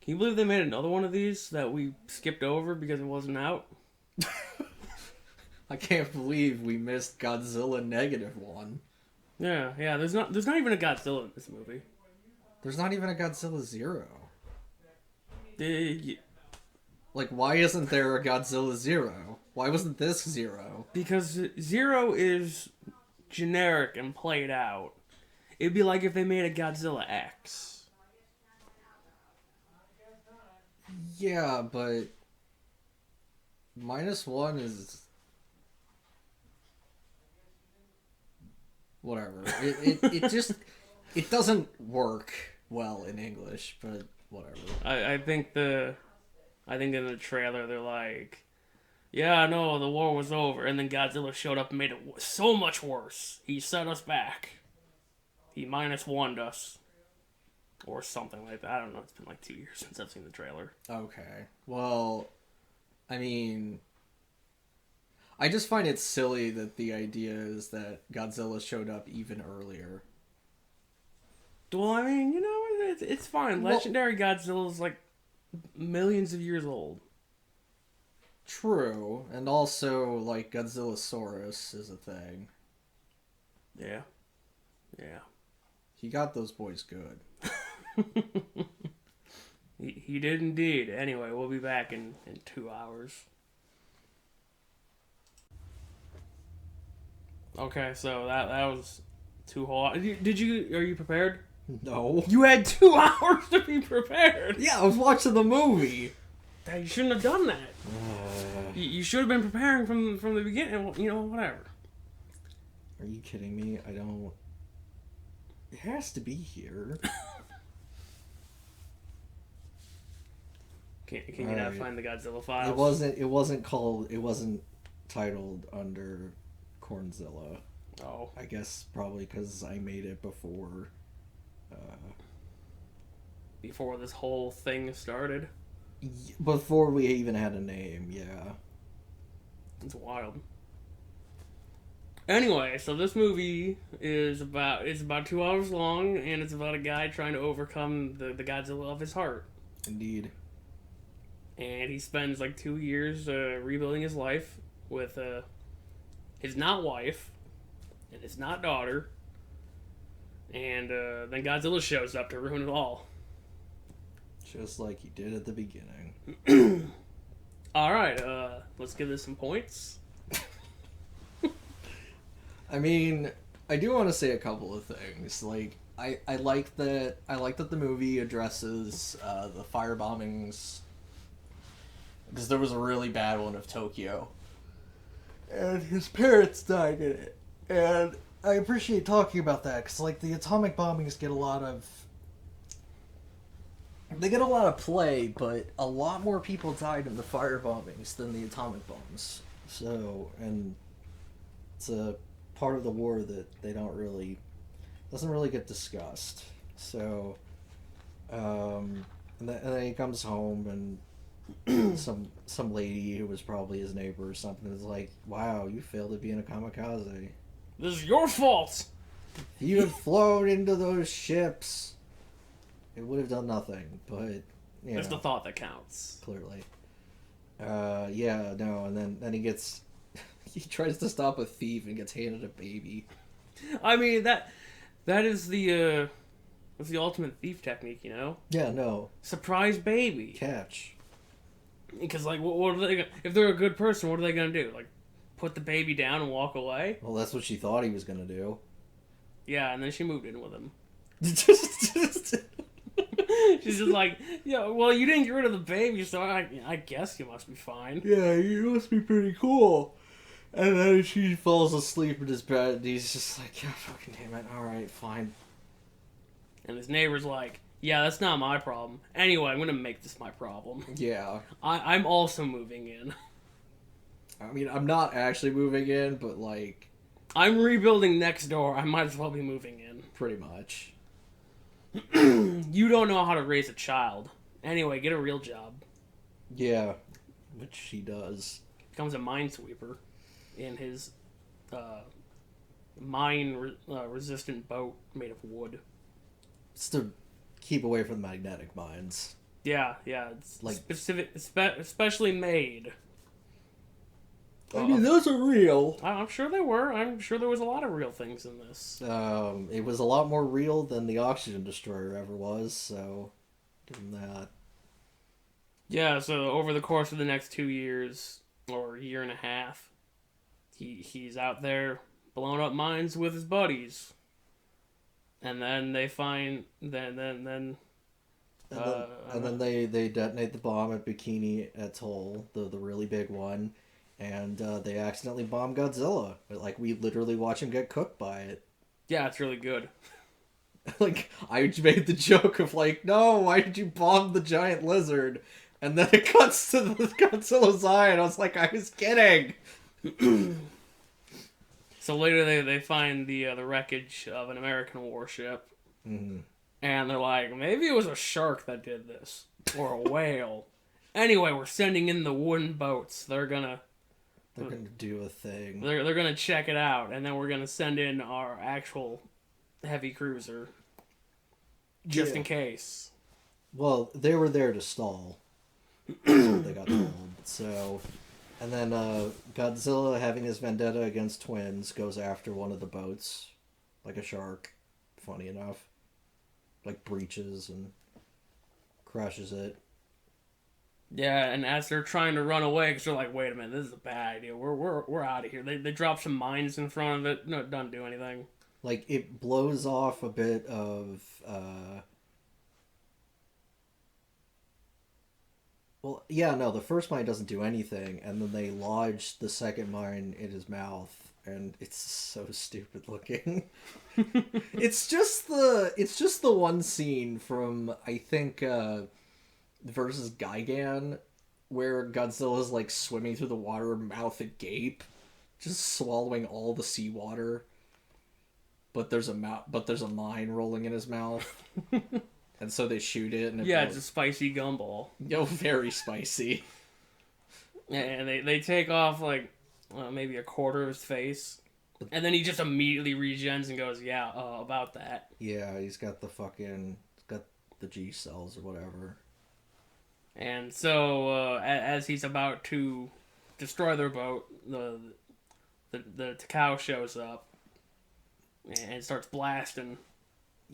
Can you believe they made another one of these that we skipped over because it wasn't out? I can't believe we missed Godzilla -1. Yeah. There's not even a Godzilla in this movie. There's not even a Godzilla 0. They, Like, why isn't there a Godzilla 0? Why wasn't this 0? because Zero is generic and played out. It'd be like if they made a Godzilla X. Yeah, but -1 is whatever. It just it doesn't work well in English, but whatever. I think in the trailer they're like, yeah, no, the war was over, and then Godzilla showed up and made it so much worse. He set us back. He -1'd us. Or something like that. I don't know. It's been like 2 years since I've seen the trailer. Okay. Well, I mean, I just find it silly that the idea is that Godzilla showed up even earlier. Well, I mean, it's fine. Well, Legendary Godzilla's like millions of years old. true, and also like Godzillasaurus is a thing. Yeah. He got those boys good. He did indeed. Anyway, we'll be back in 2 hours. Okay, so that was too hot. Are you prepared? No. You had 2 hours to be prepared. Yeah, I was watching the movie. You shouldn't have done that. You should have been preparing from the beginning. Whatever. Are you kidding me? I don't. It has to be here. Can you not find the Godzilla files? It wasn't titled under Cornzilla. Oh. I guess probably because I made it before. Before this whole thing started. Before we even had a name, yeah. It's wild. Anyway, so this movie is about 2 hours long, and it's about a guy trying to overcome the Godzilla of his heart. Indeed. And he spends like 2 years rebuilding his life with his not wife and his not daughter. And then Godzilla shows up to ruin it all. Just like he did at the beginning. Alright, let's give this some points. I mean, I do want to say a couple of things. Like, I like that the movie addresses the fire bombings, because there was a really bad one of Tokyo, and his parents died in it. And I appreciate talking about that, because like the atomic bombings get a lot of play, but a lot more people died in the fire bombings than the atomic bombs. So, and it's a part of the war that doesn't really get discussed. So, and then he comes home, and some lady who was probably his neighbor or something is like, "Wow, you failed at being a kamikaze. This is your fault! If you had flown into those ships, it would have done nothing." But It's the thought that counts. Clearly. Yeah, no, and then he gets he tries to stop a thief and gets handed a baby. I mean, that is the ultimate thief technique, Yeah, no. Surprise baby. Catch. Because, like, what are they? If they're a good person, what are they gonna do? Like, put the baby down and walk away? Well, that's what she thought he was gonna do. Yeah, and then she moved in with him. Just She's just like, yeah, well, you didn't get rid of the baby, so I guess you must be fine. Yeah, you must be pretty cool. And then she falls asleep in his bed, and he's just like, "God fucking damn it, alright, fine." And his neighbor's like, yeah, that's not my problem. Anyway, I'm gonna make this my problem. Yeah. I'm also moving in. I mean, I'm not actually moving in, but like... I'm rebuilding next door. I might as well be moving in. Pretty much. You don't know how to raise a child. Anyway, get a real job. Yeah. Which she does. Becomes a minesweeper in his mine-resistant boat made of wood. It's to keep away from magnetic mines. Yeah, yeah, it's Like, especially made. I mean, those are real. I'm sure they were. I'm sure there was a lot of real things in this. It was a lot more real than the oxygen destroyer ever was. So, give him that. Yeah, so over the course of the next 2 years or year and a half, he's out there blowing up mines with his buddies, and then they find And then, they detonate the bomb at Bikini Atoll, the really big one, and they accidentally bomb Godzilla. Like, we literally watch him get cooked by it. yeah, it's really good. Like, I made the joke of like, no, why did you bomb the giant lizard? And then it cuts to the Godzilla's eye, and I was like, I was kidding. So later they find the wreckage of an American warship, Mm-hmm. and they're like, maybe it was a shark that did this or a whale. Anyway, we're sending in the wooden boats. They're gonna Do a thing. they're gonna check it out, and then we're gonna send in our actual heavy cruiser just in case. Well, they were there to stall. That's what they got told. So, and then Godzilla, having his vendetta against twins, goes after one of the boats, like a shark. Funny enough, like breaches and crushes it. Yeah, and as they're trying to run away, because they're like, "Wait a minute, this is a bad idea. We're out of here." They drop some mines in front of it. No, it doesn't do anything. Like, it blows off a bit of. Well, yeah, no, the first mine doesn't do anything, and then they lodge the second mine in his mouth, and it's so stupid looking. It's just the one scene from, I think, versus Gigan, where Godzilla's like swimming through the water, mouth agape, just swallowing all the seawater. But there's a mine rolling in his mouth. And so they shoot it, and it's a spicy gumball. Very spicy. And they take off like maybe a quarter of his face, and then he just immediately regens and goes, "Yeah, about that." Yeah, he's got the G cells or whatever. And so as he's about to destroy their boat, the Takao shows up and starts blasting.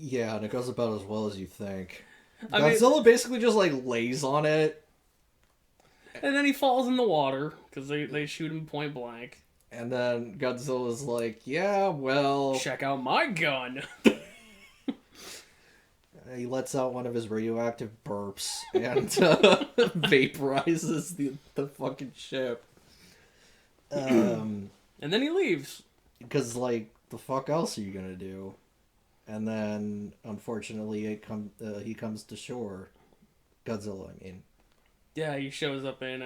Yeah, and it goes about as well as you think. Godzilla basically just like lays on it. And then he falls in the water, because they shoot him point blank. And then Godzilla's like, yeah, well... Check out my gun! He lets out one of his radioactive burps and vaporizes the fucking ship. And then he leaves. Because, like, the fuck else are you gonna do? And then, unfortunately, he comes to shore. Godzilla, I mean. Yeah, he shows up in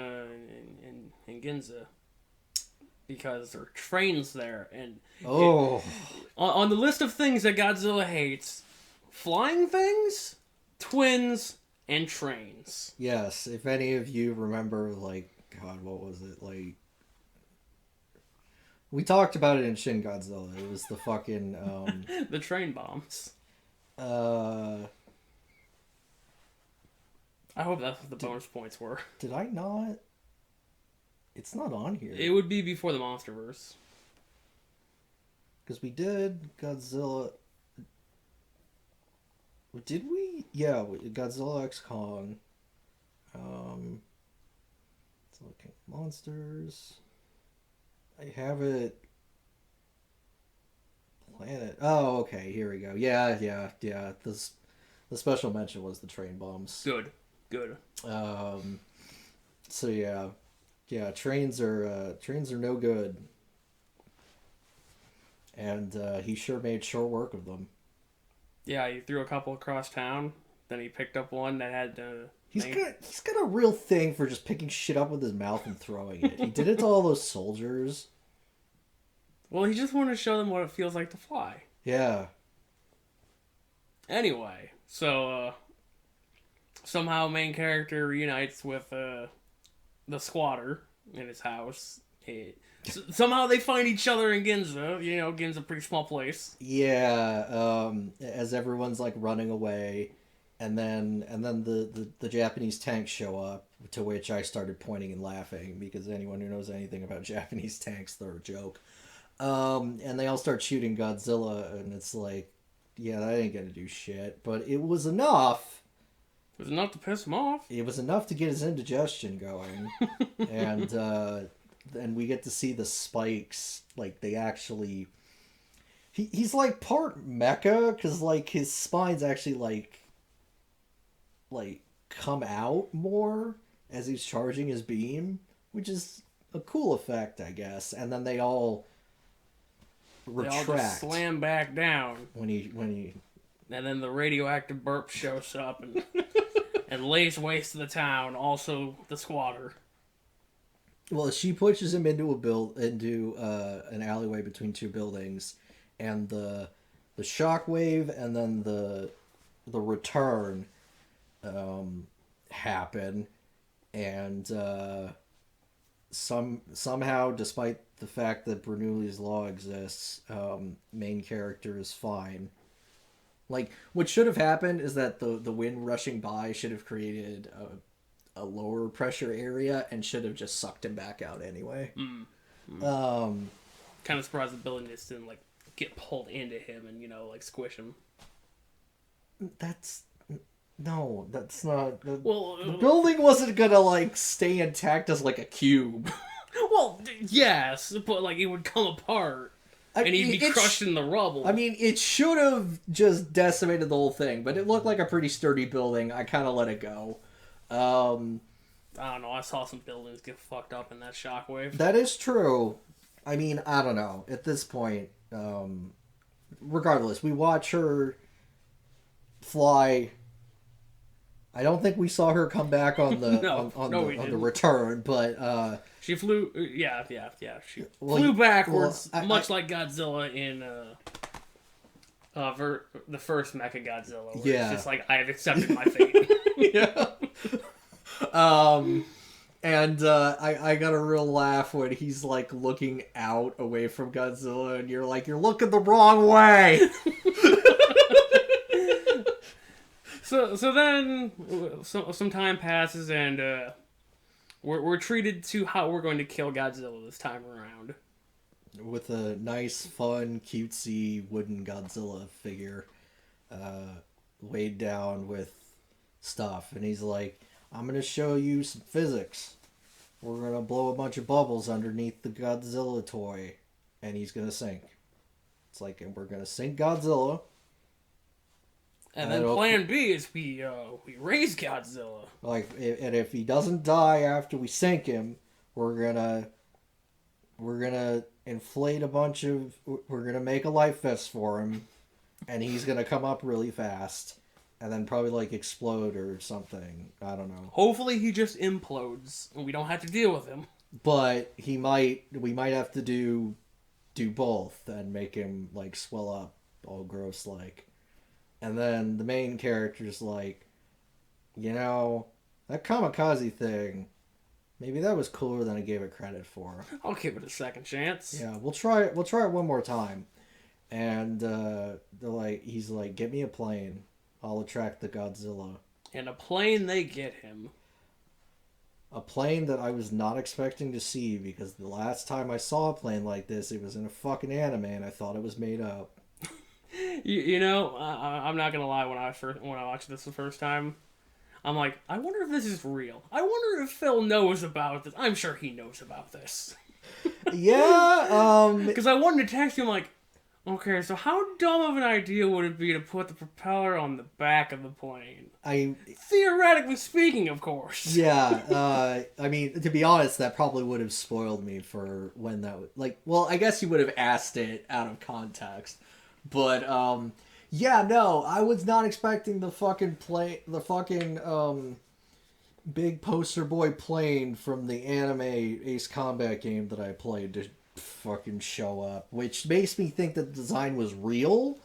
Ginza. Because there are trains there. And on the list of things that Godzilla hates, flying things, twins, and trains. Yes, if any of you remember, like, God, what was it? Like, we talked about it in Shin Godzilla. It was the fucking... the train bombs. I hope that's what the bonus points were. Did I not? It's not on here. It would be before the Monsterverse. Because we did Godzilla... Did we? Yeah, Godzilla X Kong. Let's look at monsters. I have it. Planet. Oh, okay. Here we go. Yeah. The special mention was the train bombs. Good. So yeah. Trains are no good. And he sure made short work of them. Yeah, he threw a couple across town. Then he picked up one that had. He's got a real thing for just picking shit up with his mouth and throwing it. He did it to all those soldiers. Well, he just wanted to show them what it feels like to fly. Yeah. Anyway, so somehow main character reunites with the squatter in his house. Somehow they find each other in Ginza. Ginza's a pretty small place. Yeah. As everyone's like running away, and then the Japanese tanks show up, to which I started pointing and laughing because anyone who knows anything about Japanese tanks, they're a joke. And they all start shooting Godzilla, and it's like, yeah, that ain't gonna do shit. But it was enough. It was enough to piss him off. It was enough to get his indigestion going, and we get to see the spikes. Like they actually, he's like part mecha because like his spines actually like come out more as he's charging his beam, which is a cool effect, I guess. And then they all retract. They all just slam back down when he. And then the radioactive burp shows up and lays waste to the town. Also, the squatter. Well, she pushes him into an alleyway between two buildings, and the shockwave and then the return happen, and somehow, despite the fact that Bernoulli's law exists, main character is fine. Like, what should have happened is that the wind rushing by should have created a lower pressure area and should have just sucked him back out anyway. Kind of surprised the building just didn't, like, get pulled into him and, like, squish him. That's not... Well, the building wasn't gonna, like, stay intact as, like, a cube. Well, yes, but, like, it would come apart. And he'd be crushed in the rubble. I mean, it should have just decimated the whole thing, but it looked like a pretty sturdy building. I kind of let it go. I don't know. I saw some buildings get fucked up in that shockwave. That is true. I mean, I don't know. At this point, regardless, we watch her fly. I don't think we saw her come back on the on the return, but she flew. Yeah. She flew backwards, much like Godzilla in the first Mecha Godzilla. Where it's just like, I have accepted my fate. Yeah. And I got a real laugh when he's like looking out away from Godzilla, and you're like, you're looking the wrong way. So then some time passes, and we're treated to how we're going to kill Godzilla this time around. With a nice, fun, cutesy wooden Godzilla figure weighed down with stuff. And he's like, I'm going to show you some physics. We're going to blow a bunch of bubbles underneath the Godzilla toy, and he's going to sink. It's like, and we're going to sink Godzilla. And then plan B is we raise Godzilla. Like, and if he doesn't die after we sink him, we're gonna inflate we're gonna make a life vest for him, and he's gonna come up really fast, and then probably like explode or something. I don't know. Hopefully he just implodes and we don't have to deal with him. But we might have to do both and make him like swell up all gross like. And then the main character's like, that kamikaze thing, maybe that was cooler than I gave it credit for. I'll give it a second chance. Yeah, we'll try it one more time. And he's like, get me a plane. I'll attract the Godzilla. And a plane they get him. A plane that I was not expecting to see, because the last time I saw a plane like this, it was in a fucking anime and I thought it was made up. I'm not gonna lie. When I watched this the first time, I'm like, I wonder if this is real. I wonder if Phil knows about this. I'm sure he knows about this. Yeah. Because I wanted to text him like, okay, so how dumb of an idea would it be to put the propeller on the back of the plane? Theoretically speaking, of course. Yeah. I mean, to be honest, that probably would have spoiled me for when that would, like. Well, I guess you would have asked it out of context. But, yeah, no, I was not expecting the fucking big poster boy plane from the anime Ace Combat game that I played to fucking show up, which makes me think that the design was real.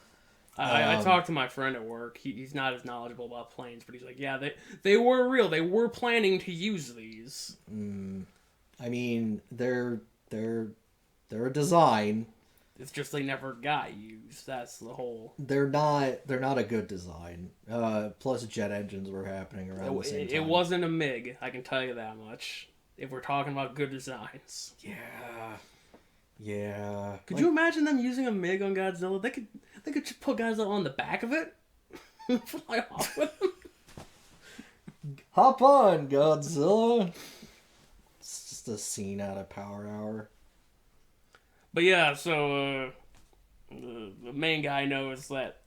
I talked to my friend at work. He's not as knowledgeable about planes, but he's like, yeah, they were real. They were planning to use these. I mean, they're a design. It's just they never got used. That's the whole. They're not a good design. Plus jet engines were happening around the same time. It wasn't a MiG, I can tell you that much. If we're talking about good designs. Yeah. Could you imagine them using a MiG on Godzilla? They could just put Godzilla on the back of it. Fly off with him. Hop on, Godzilla. It's just a scene out of Power Hour. But yeah, so the main guy knows that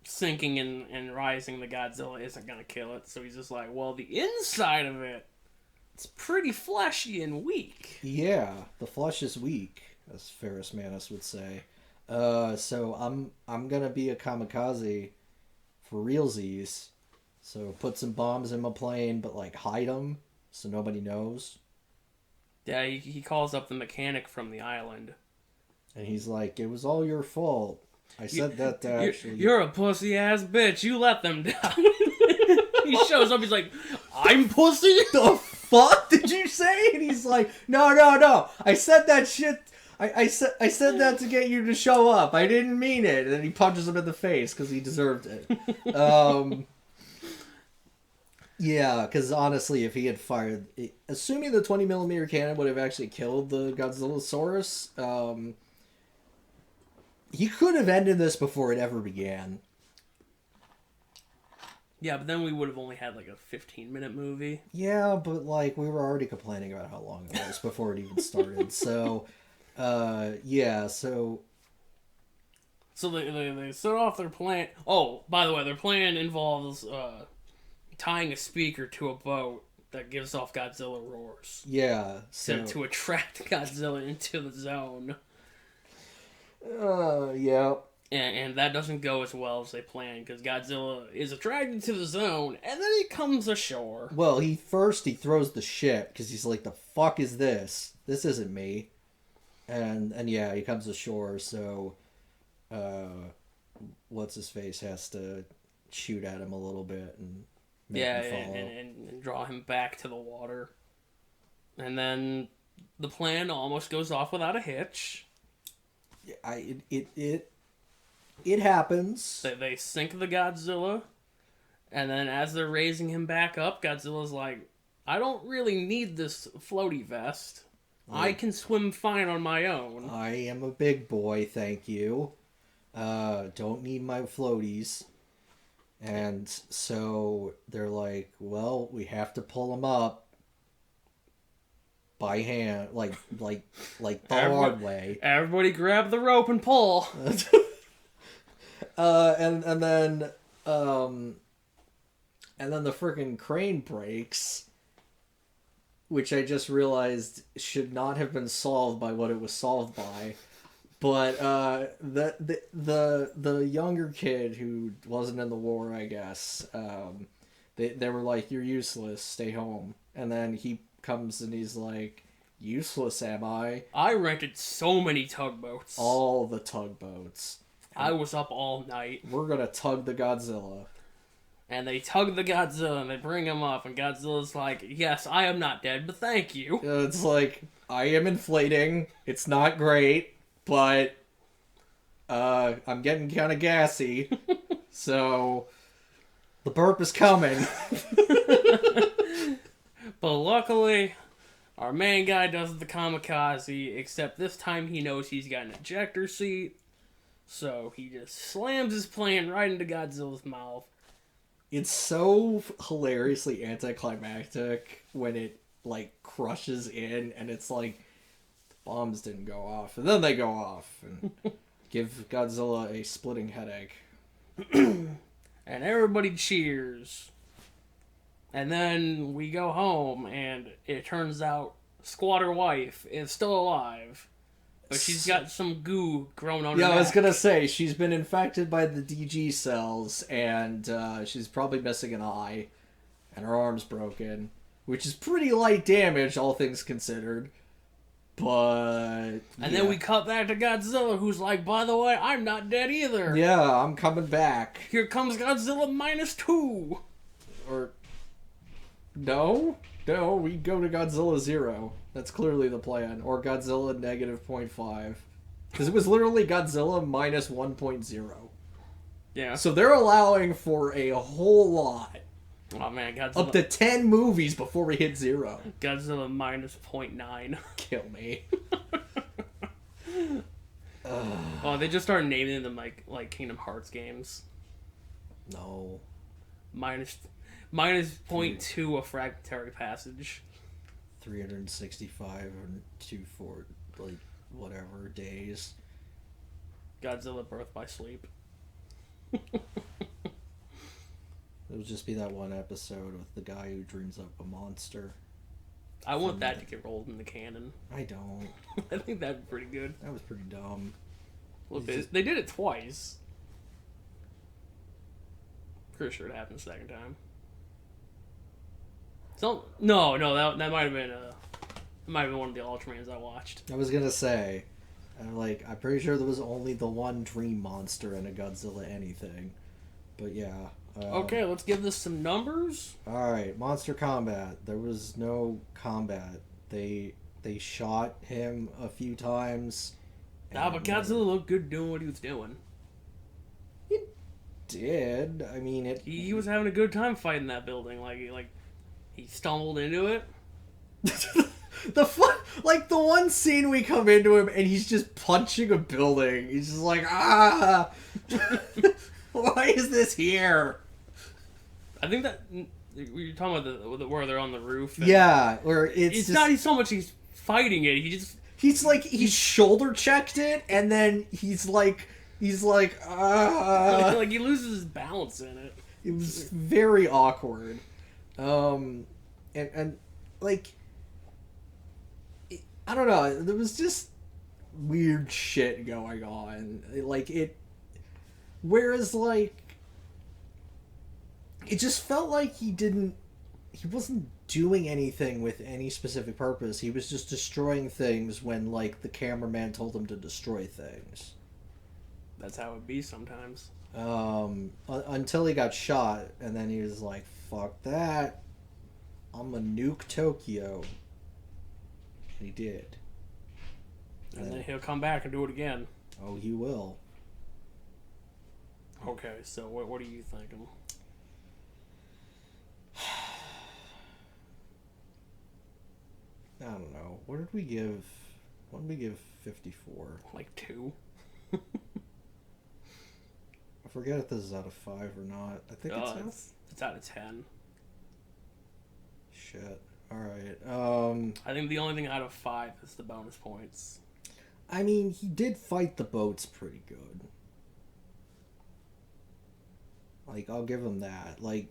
sinking and rising the Godzilla isn't gonna kill it, so he's just like, well, the inside of it's pretty fleshy and weak. Yeah, the flesh is weak, as Ferris Manus would say. So I'm gonna be a kamikaze for realsies. So put some bombs in my plane, but like hide them so nobody knows. Yeah, he calls up the mechanic from the island. And he's like, it was all your fault. I said that to actually... You're a pussy-ass bitch. You let them down. He shows up. He's like, I'm pussy? The fuck did you say? And he's like, no. I said that shit... I said that to get you to show up. I didn't mean it. And then he punches him in the face because he deserved it. Yeah, because honestly, if he had fired... Assuming the 20mm cannon would have actually killed the Godzillasaurus... he could have ended this before it ever began. Yeah, but then we would have only had like a 15-minute movie. Yeah, but like we were already complaining about how long it was before it even started. So, yeah, so... So they set off their plan... Oh, by the way, their plan involves tying a speaker to a boat that gives off Godzilla roars. Yeah, so... To attract Godzilla into the zone. Yeah. And that doesn't go as well as they planned, because Godzilla is attracted to the zone, and then he comes ashore. Well, he throws the ship, because he's like, the fuck is this? This isn't me. And yeah, he comes ashore, so, what's-his-face has to shoot at him a little bit, and make him follow. And draw him back to the water. And then the plan almost goes off without a hitch. It happens. They sink the Godzilla, and then as they're raising him back up, Godzilla's like, I don't really need this floaty vest. I can swim fine on my own. I am a big boy, thank you. Don't need my floaties. And so they're like, well, we have to pull him up. By hand, like the hard way. Everybody grab the rope and pull. And then the freaking crane breaks, which I just realized should not have been solved by what it was solved by. But the younger kid who wasn't in the war, I guess, they were like, you're useless, stay home. And then he comes and he's like, useless am I? I rented so many tugboats. All the tugboats. I was up all night. We're gonna tug the Godzilla. And they tug the Godzilla and they bring him up, and Godzilla's like, yes, I am not dead, but thank you. It's like, I am inflating. It's not great, but I'm getting kind of gassy. So the burp is coming. But luckily, our main guy does the kamikaze, except this time he knows he's got an ejector seat. So he just slams his plane right into Godzilla's mouth. It's so hilariously anticlimactic when it, like, crushes in and it's like, the bombs didn't go off. And then they go off and give Godzilla a splitting headache. And everybody cheers. And then we go home, and it turns out Squatter Wife is still alive. But she's got some goo grown on her Yeah, neck. I was gonna say, she's been infected by the DG cells, and she's probably missing an eye, and her arm's broken, which is pretty light damage, all things considered. But... And then we cut back to Godzilla, who's like, by the way, I'm not dead either. Yeah, I'm coming back. Here comes Godzilla -2. Or... No, we go to Godzilla 0. That's clearly the plan. Or Godzilla -0.5. Because it was literally Godzilla minus 1.0. Yeah. So they're allowing for a whole lot. Oh man, Godzilla. Up to 10 movies before we hit 0. Godzilla minus 0.9. Kill me. Oh, they just started naming them like Kingdom Hearts games. No. Minus 0.2 a fragmentary passage. 365 and 2 like whatever days. Godzilla Birth by Sleep. It'll just be that one episode with the guy who dreams up a monster. I want that to get rolled in the canon. I don't. I think that'd be pretty good. That was pretty dumb. Look, they did it twice. Pretty sure it happened the second time. So no, that might have been one of the Ultramans I watched. I was gonna say, I'm pretty sure there was only the one dream monster in a Godzilla anything, but yeah. Okay, let's give this some numbers. All right, monster combat. There was no combat. They shot him a few times. Nah, but Godzilla looked good doing what he was doing. He did. I mean, He was having a good time fighting that building. He stumbled into it. the one scene we come into him and he's just punching a building. He's just like, ah, why is this here? I think that you're talking about where they're on the roof. Yeah, where it's not so much he's fighting it. He's shoulder checked it, and then he's like ah. Like he loses his balance in it. It was very awkward. And like, I don't know. There was just weird shit going on. Whereas it just felt like he wasn't doing anything with any specific purpose. He was just destroying things when the cameraman told him to destroy things. That's how it be sometimes. Until he got shot, and then he was like, fuck that. I'm gonna nuke Tokyo. And he did. And then he'll come back and do it again. Oh, he will. Okay, so what are you thinking? I don't know. What did we give 54? Like 2? I forget if this is out of 5 or not. I think it's out of 10. Shit. Alright. I think the only thing out of 5 is the bonus points. I mean, he did fight the boats pretty good. I'll give him that. I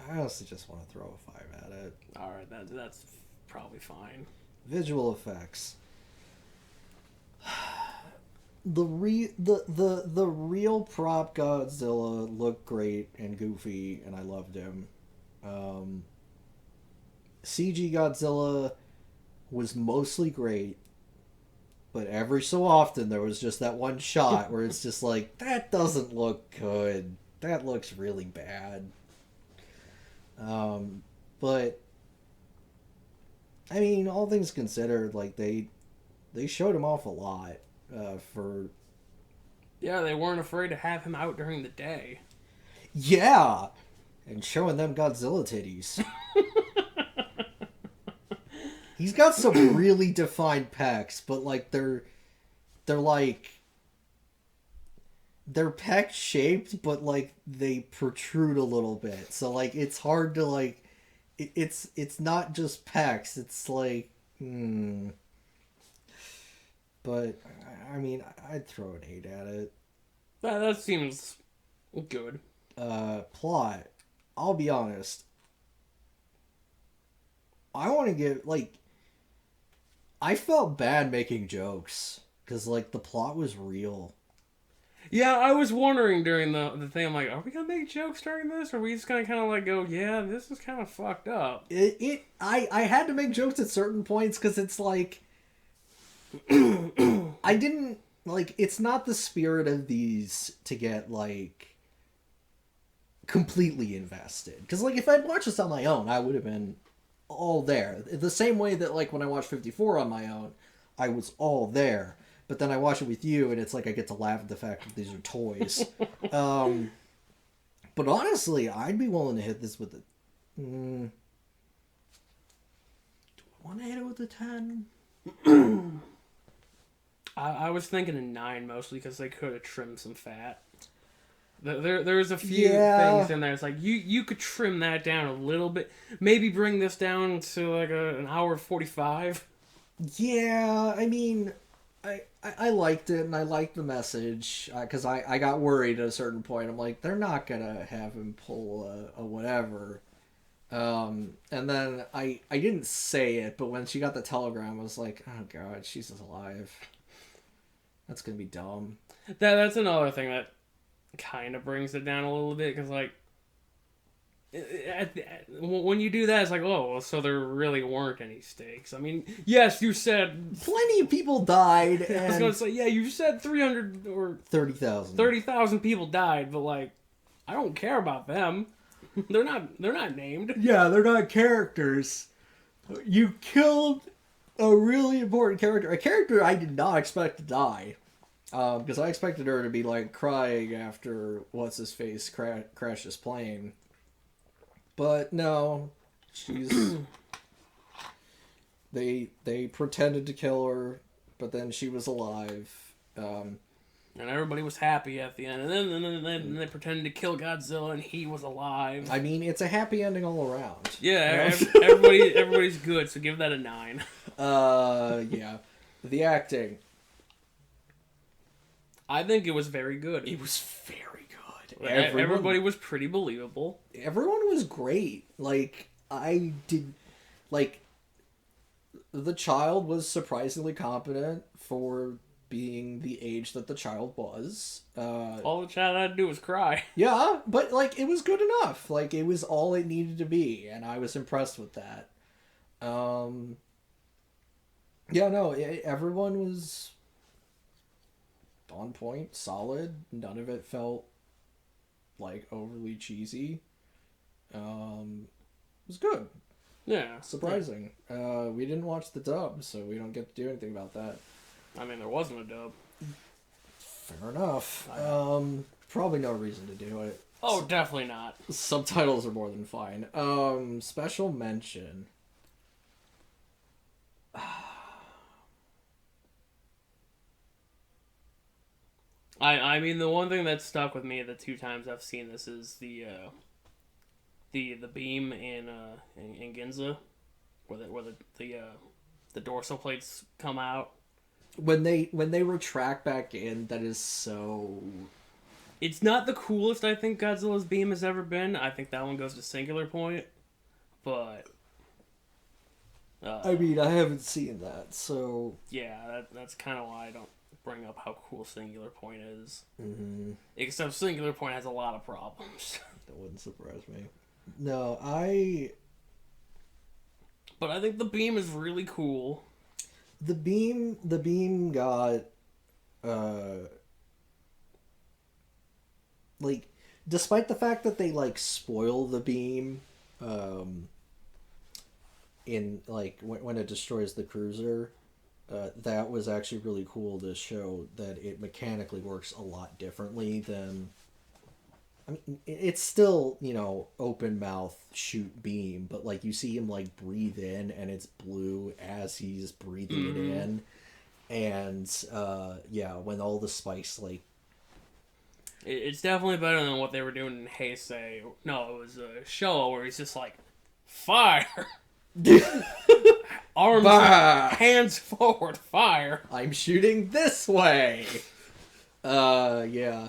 honestly just want to throw a 5 at it. Alright, that's probably fine. Visual effects. The real prop Godzilla looked great and goofy, and I loved him. CG Godzilla was mostly great, but every so often there was just that one shot where it's just like, that doesn't look good. That looks really bad. But I mean, all things considered, they showed him off a lot. Yeah, they weren't afraid to have him out during the day. Yeah, and showing them Godzilla titties. He's got some really defined pecs, but they're pec shaped, but they protrude a little bit. So it's hard to it's not just pecs. It's But I mean, I'd throw an 8 at it. That seems good. Plot. I'll be honest. I want to give I felt bad making jokes because the plot was real. Yeah, I was wondering during the thing. I'm like, are we gonna make jokes during this, or are we just gonna kind of go, yeah, this is kind of fucked up? I had to make jokes at certain points because it's I didn't it's not the spirit of these to get completely invested, because if I'd watched this on my own, I would have been all there. The same way that like when I watched 54 on my own, I was all there. But then I watch it with you, and it's like I get to laugh at the fact that these are toys. But honestly, I'd be willing to hit this with a. Do I want to hit it with a 10? I was thinking a 9 mostly because they could have trimmed some fat. There's a few things in there. It's like you could trim that down a little bit. Maybe bring this down to like an hour 45. Yeah, I mean, I liked it, and I liked the message, because I got worried at a certain point. I'm like, they're not gonna have him pull a whatever. And then I didn't say it, but when she got the telegram, I was like, oh god, she's alive. That's gonna be dumb. That's another thing that kind of brings it down a little bit, because like when you do that, it's like, oh, well, so there really weren't any stakes. I mean, yes, you said Plenty of people died. And I was gonna say, yeah, you said 300 or 30,000 people died, but like, I don't care about them. They're not named. Yeah, they're not characters. You killed a really important character. A character I did not expect to die. Because I expected her to be like crying after what's-his-face crashed his plane. But no, she's... They pretended to kill her, but then she was alive. And everybody was happy at the end. And then they pretended to kill Godzilla, and he was alive. I mean, it's a happy ending all around. Yeah, You know? everybody's good, so give that a 9. Yeah. The acting. I think it was very good. It was very good. Everybody was pretty believable. Everyone was great. Like, I did... Like, the child was surprisingly competent for being the age that the child was. All the child had to do was cry. Yeah, but, like, it was good enough. Like, it was all it needed to be, and I was impressed with that. Yeah, no, everyone was on point, solid. None of it felt, like, overly cheesy. It was good. Yeah. Surprising. Yeah. We didn't watch the dub, so we don't get to do anything about that. I mean, there wasn't a dub. Fair enough. Probably no reason to do it. Oh, definitely not. Subtitles are more than fine. Special mention. I mean, the one thing that stuck with me the 2 times I've seen this is the beam in Ginza, where the dorsal plates come out. When they retract back in, that is so... It's not the coolest I think Godzilla's beam has ever been. I think that one goes to Singular Point, but... I mean, I haven't seen that, so... Yeah, that's kind of why I don't bring up how cool Singular Point is. Mm-hmm. Except Singular Point has a lot of problems. That wouldn't surprise me. No, But I think the beam is really cool. The beam got, like, despite the fact that they, like, spoil the beam, in, like, when it destroys the cruiser, that was actually really cool to show that it mechanically works a lot differently than... I mean, it's still, you know, open mouth shoot beam, but like you see him like breathe in and it's blue as he's breathing it in. And yeah, when all the spikes like... It's definitely better than what they were doing in Heisei. No, it was a show where he's just like, fire! Arms, hands forward, fire! I'm shooting this way! Yeah.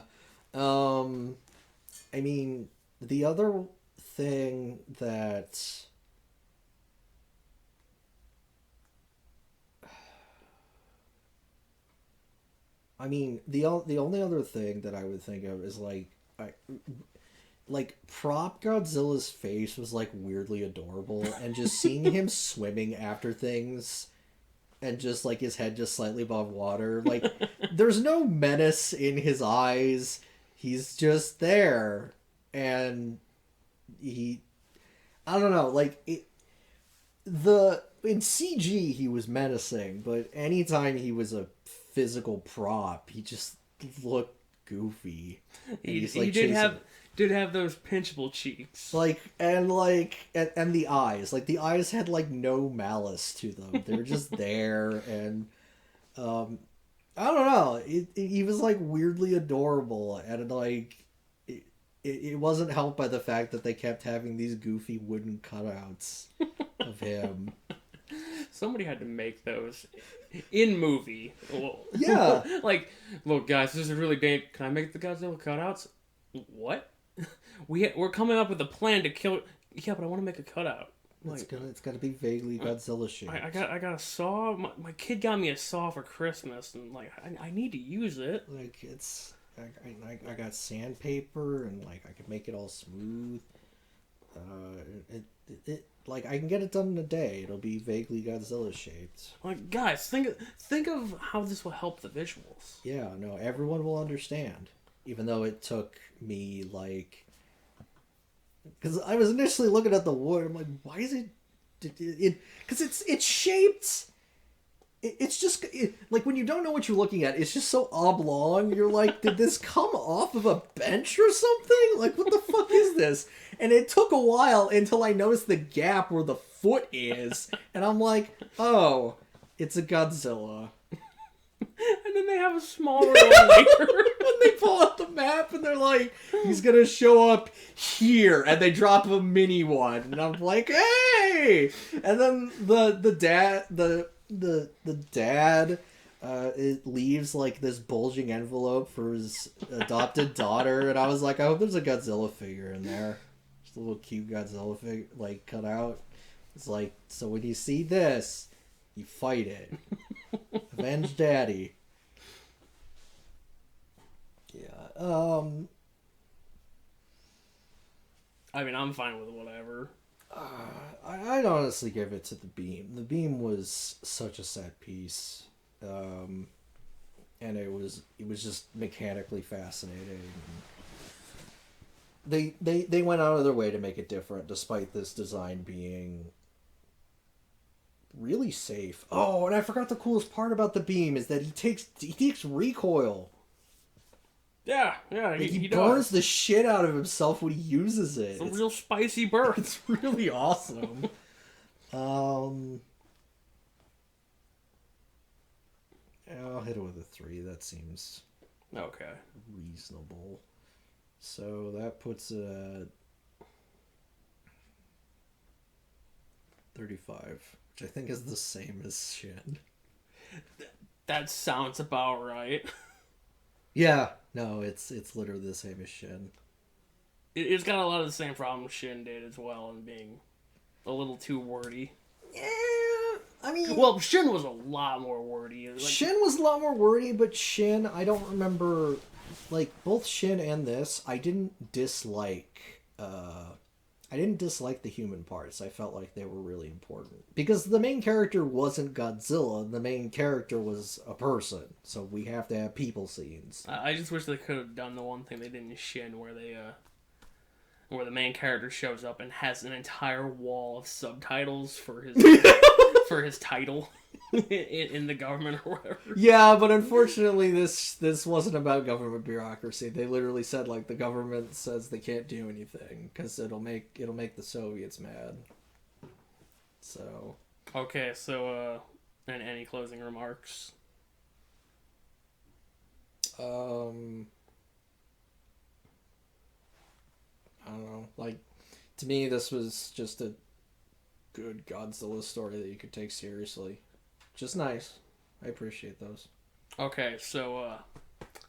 I mean, the other thing that... I mean, the only other thing that I would think of is, like, prop Godzilla's face was, like, weirdly adorable, and just seeing him swimming after things, and just, like, his head just slightly above water, like, there's no menace in his eyes. He's just there, and I don't know, like, in CG he was menacing, but anytime he was a physical prop, he just looked goofy. And He did have those pinchable cheeks. And the eyes. Like the eyes had like no malice to them. They were just there, and I don't know. He was like weirdly adorable, and like it wasn't helped by the fact that they kept having these goofy wooden cutouts of him. Somebody had to make those in movie. Yeah. Like, look, guys, this is really dangerous. Can I make the Godzilla cutouts? What? We're coming up with a plan to kill. Yeah, but I want to make a cutout. Like, it's gotta be vaguely Godzilla shaped. I got a saw. My kid got me a saw for Christmas, and like I need to use it. Like I got sandpaper, and like I can make it all smooth. Like I can get it done in a day. It'll be vaguely Godzilla shaped. Like, guys, think of how this will help the visuals. Yeah, no, everyone will understand. Even though it took me like, because I was initially looking at the wood, I'm like, why is it? Because it's shaped. It's just like when you don't know what you're looking at, it's just so oblong. You're like, did this come off of a bench or something? Like, what the fuck is this? And it took a while until I noticed the gap where the foot is, and I'm like, oh, it's a Godzilla. And then they have a smaller one later. When they pull out the map and they're like, he's gonna show up here, and they drop a mini one, and I'm like, hey! And then the dad it leaves like this bulging envelope for his adopted daughter, and I was like, I hope there's a Godzilla figure in there. Just a little cute Godzilla figure, like, cut out. It's like, so when you see this, you fight it. Avenge Daddy. Yeah. I mean, I'm fine with whatever. I'd honestly give it to the beam. The beam was such a set piece, and it was just mechanically fascinating. They went out of their way to make it different, despite this design being really safe. Oh, and I forgot the coolest part about the beam is that he takes recoil. Yeah, he burns the shit out of himself when he uses it. It's a real spicy burn. It's really awesome. I'll hit it with a 3. That seems okay, reasonable. So that puts it at 35, which I think is the same as Shin. That sounds about right. Yeah, no, it's literally the same as Shin. It's got a lot of the same problems Shin did as well, and being a little too wordy. Yeah, I mean, well, Shin was a lot more wordy. Like, Shin was a lot more wordy, but Shin, I don't remember, like, both Shin and this, I didn't dislike the human parts. I felt like they were really important. Because the main character wasn't Godzilla, the main character was a person. So we have to have people scenes. I just wish they could have done the one thing they did in Shin, where where the main character shows up and has an entire wall of subtitles for his for his title in the government or whatever. Yeah, but unfortunately this wasn't about government bureaucracy. They literally said, like, the government says they can't do anything because it'll make the Soviets mad. So okay, so and any closing remarks? I don't know. Like, to me, this was just a good Godzilla story that you could take seriously. Just nice. I appreciate those. Okay, so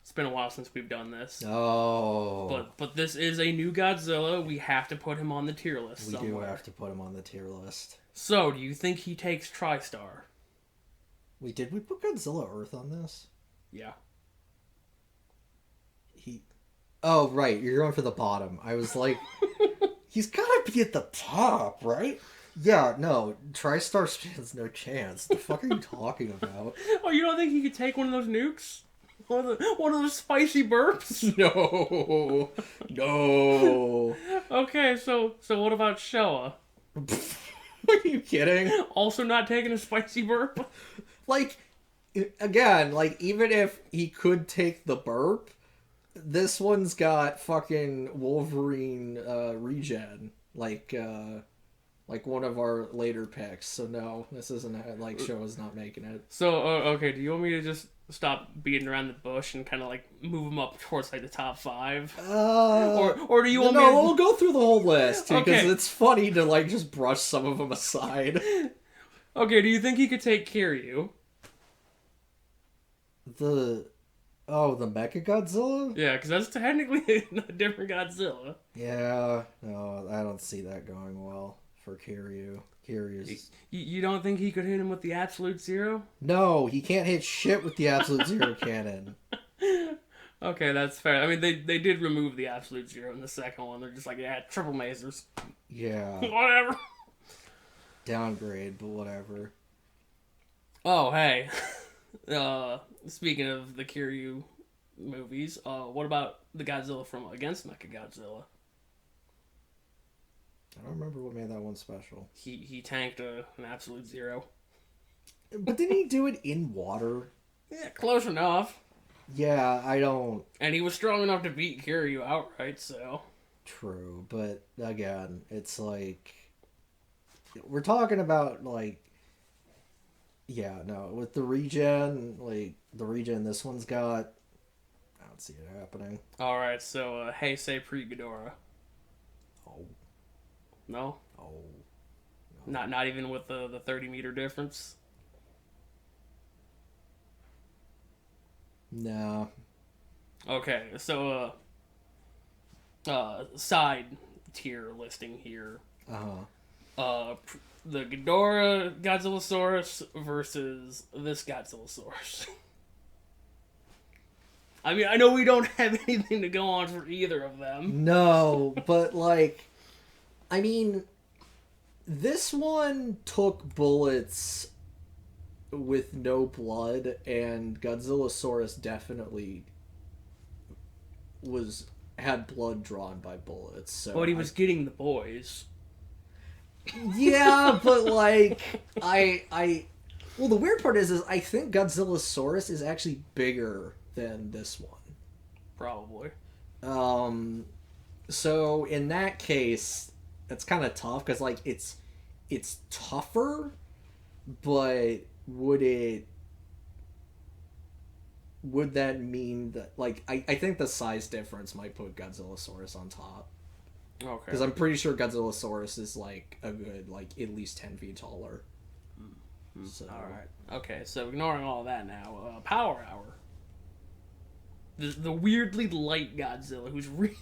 it's been a while since we've done this. Oh. But this is a new Godzilla. We have to put him on the tier list somewhere. We do have to put him on the tier list. So, do you think he takes TriStar? Did we put Godzilla Earth on this? Yeah. Oh, right. You're going for the bottom. I was like, he's gotta be at the top, right? Yeah, no. TriStar stands no chance. The fuck are you talking about? Oh, you don't think he could take one of those nukes? One of those spicy burps? No. No. Okay, so what about Showa? Are you kidding? Also not taking a spicy burp? Like, again, like, even if he could take the burp, this one's got fucking Wolverine regen, like one of our later picks. So no, this isn't like show is not making it. So okay, do you want me to just stop beating around the bush and kind of like move them up towards like the top 5? Or do you want me to... we'll go through the whole list because Okay. it's funny to like just brush some of them aside. Okay, do you think he could take Kiryu? The Mecha Godzilla? Yeah, because that's technically a different Godzilla. Yeah, no, I don't see that going well for Kiryu. Kiryu's... You don't think he could hit him with the Absolute Zero? No, he can't hit shit with the Absolute Zero cannon. Okay, that's fair. I mean, they did remove the Absolute Zero in the second one. They're just like, yeah, triple masers. Yeah. Whatever. Downgrade, but whatever. Oh, hey. Speaking of the Kiryu movies, what about the Godzilla from Against Mechagodzilla? I don't remember what made that one special. He tanked an Absolute Zero. But didn't he do it in water? Yeah, close enough. Yeah, I don't... And he was strong enough to beat Kiryu outright, so... True, but again, it's like... We're talking about, like... Yeah, no, with the regen, like, the regen this one's got... I don't see it happening. Alright, so, Heisei pre-Ghidorah. Oh. No? Oh. No. Not even with the 30-meter difference? No. Okay, so, side tier listing here. Uh-huh. The Ghidorah Godzillasaurus versus this Godzillasaurus. I mean, I know we don't have anything to go on for either of them. No, but, like... I mean... This one took bullets with no blood, and Godzillasaurus definitely had blood drawn by bullets. So But he was getting the boys. Yeah, but like well, the weird part is I think Godzillasaurus is actually bigger than this one. Probably. So in that case, it's kind of tough because like it's tougher, but would that mean that like I think the size difference might put Godzillasaurus on top? Okay. Because I'm pretty sure Godzillasaurus is like a good like at least 10 feet taller. So. All right. Okay. So ignoring all that now, Power Hour. The weirdly light Godzilla who's really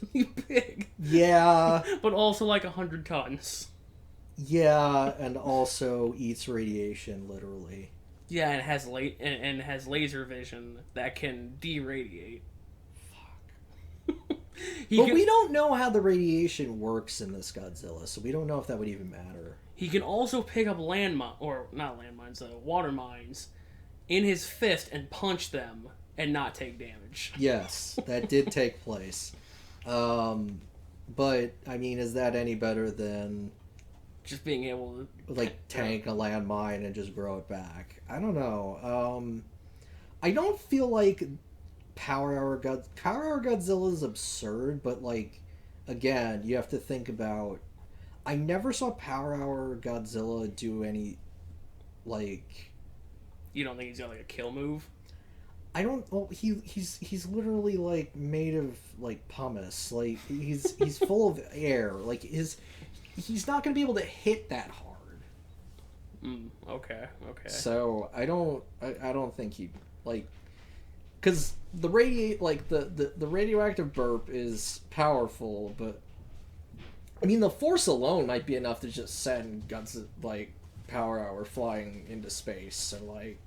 big. Yeah. But also like 100 tons. Yeah, and also eats radiation literally. Yeah, and has and has laser vision that can deradiate. But we don't know how the radiation works in this Godzilla, so we don't know if that would even matter. He can also pick up water mines in his fist and punch them and not take damage. Yes, that did take place. But, I mean, is that any better than... Just being able to... like, tank a landmine and just grow it back? I don't know. I don't feel like Power Hour Godzilla is absurd, but, like, again, you have to think about... I never saw Power Hour Godzilla do any, like... You don't think he's got, like, a kill move? I don't... Well, he's literally, like, made of, like, pumice. Like, he's full of air. Like, he's not going to be able to hit that hard. Okay. So, I don't think he... Like... Because the radioactive burp is powerful, but... I mean, the force alone might be enough to just send Power Hour flying into space, so, like...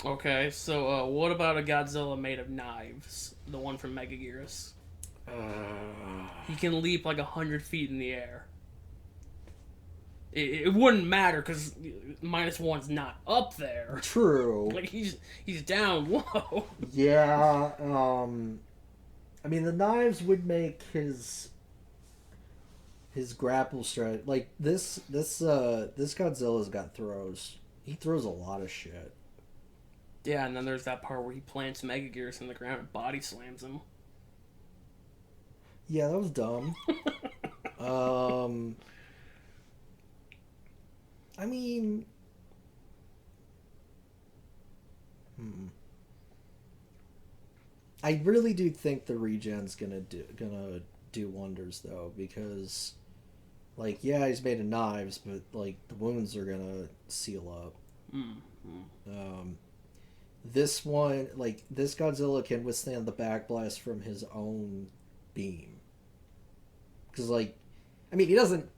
Okay, so what about a Godzilla made of knives? The one from Megaguirus. He can leap like 100 feet in the air. It wouldn't matter because -1's not up there. True. Like he's down low. Yeah. I mean, the knives would make his his grapple strategy, like this Godzilla's got throws. He throws a lot of shit. Yeah, and then there's that part where he plants Mega Gears in the ground and body slams him. Yeah, that was dumb. um, I mean, I really do think the regen's gonna do wonders though, because like yeah, he's made of knives, but like the wounds are gonna seal up. Um, this one, like this Godzilla, can withstand the backblast from his own beam. Because like, I mean, he doesn't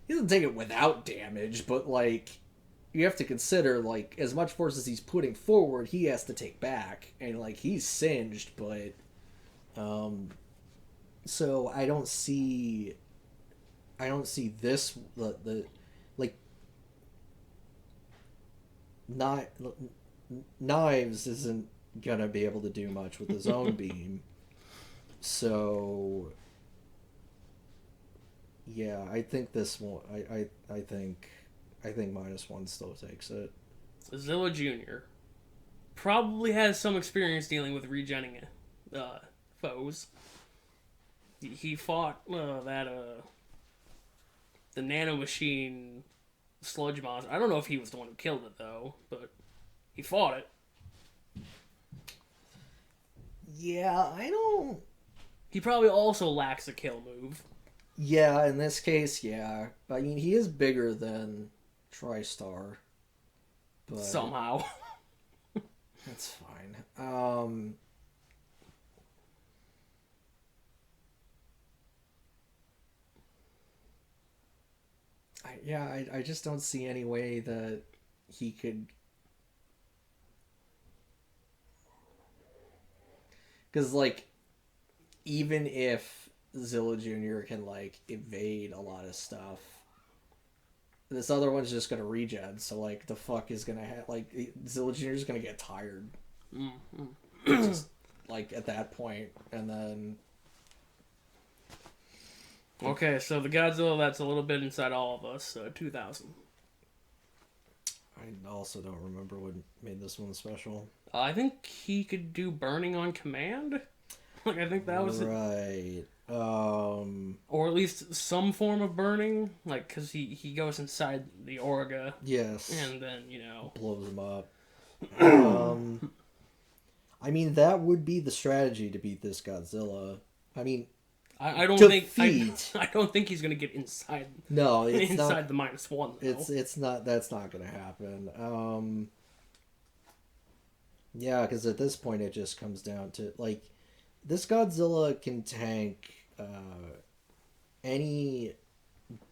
take it without damage, but like, you have to consider like as much force as he's putting forward, he has to take back, and like he's singed, but so I don't see this the like not knives isn't gonna be able to do much with his own beam. So yeah, I think this one. I think -1 still takes it. Zilla Jr. probably has some experience dealing with regenning foes. He fought the nanomachine sludge monster. I don't know if he was the one who killed it though, but he fought it. Yeah, I don't. He probably also lacks a kill move. Yeah, in this case, yeah. I mean, he is bigger than TriStar, but Somehow. that's fine. I just don't see any way that he could. Because, like, even if Zilla Jr. can, like, evade a lot of stuff, this other one's just gonna regen, so, like, the fuck is gonna have. Like, Zilla Jr. is gonna get tired. Just, like, at that point, and then. Okay, so the Godzilla that's a little bit inside all of us, 2000. I also don't remember what made this one special. I think he could do burning on command. Like, I think that was right. Or at least some form of burning, like, because he goes inside the Orga. Yes. And then, you know, blows him up. I mean, that would be the strategy to beat this Godzilla. I mean, I don't defeat. I don't think he's gonna get inside. No, it's inside not, the -1. Though. It's not. That's not gonna happen. Yeah, because at this point it just comes down to like this Godzilla can tank any